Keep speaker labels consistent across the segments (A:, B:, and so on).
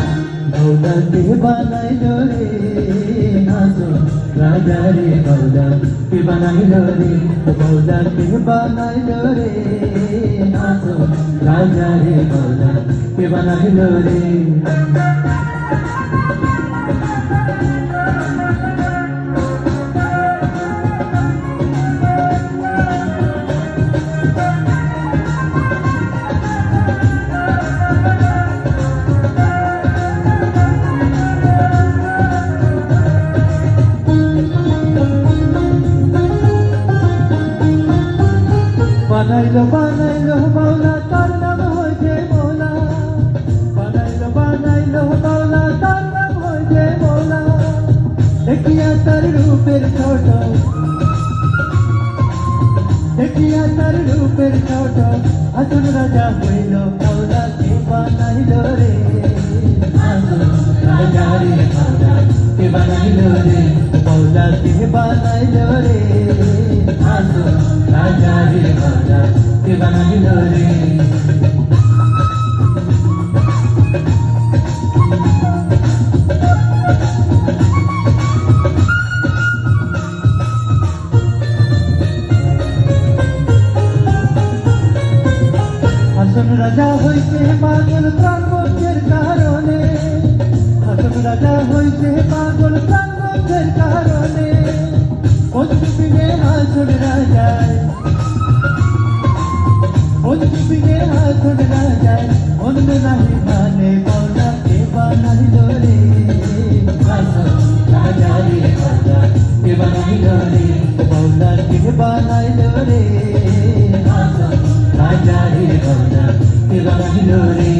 A: के बनाइलो रे हासुन राजा रे बौदा के बनाइलो रे बौदा के बनाइलो रे हासुन राजा रे बौदा के बनाइलो रे बनाइलो बनाइलो मौला तार नाम होइछे मौला बनाइलो बनाइलो मौला तार नाम होइछे मौला देखिया तार रूपेर छोटो देखिया तार रूपेर छोटो हासुन राजा हইলো मौला के बनाइलो रे हासुन राजा रे मौला के बनाइलो रे मौला के बनाइलो रे हासुन राजा रे मौला के बनाइलो रे হাসন রাজা হইছে পাগল প্রাণবন্ধের কারণে হাসন রাজা হইছে পাগল প্রাণবন্ধের কারণে পদ্মবিনে হাসন রাজায় পদ্মবিনে হাসন রাজায় অন্য নাহি মানে মৌলা কে বানাইলো রে হাসন রাজা রে মৌলা কে বানাইলো রে মৌলা কে বানাইলো রে হাসন রাজা রে মৌলা কে বানাইলো রে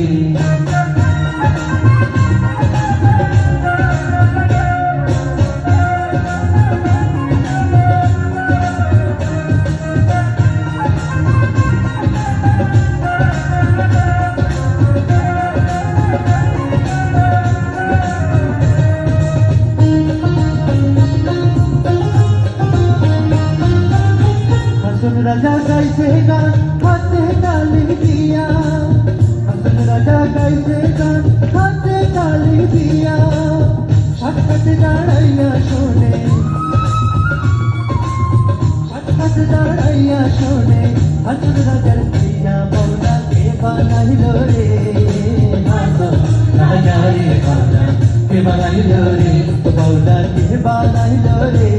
A: হাসন রাজা গাইছে গান হাতে তালি দিয়া হাসন রাজা গাইছে গান হাতে তালি দিয়া সাতকাতে দাঁড়াইয়া শোনে সাতকাতে দাঁড়াইয়া শোনে হাসন রাজার প্রিয়া মৌলা কে বানাইলো রে হাসন রাজা রে মৌলা কে বানাইলো রে মৌলা কে বানাইলো রে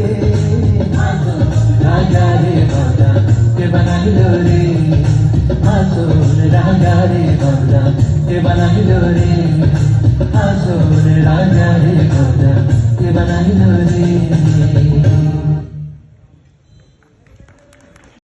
A: হাসন রাজা রে মৌলা के बनाइलो रे हासुन राजा रे मौला के बनाइलो रे हासुन राजा रे मौला के बनाइलो रे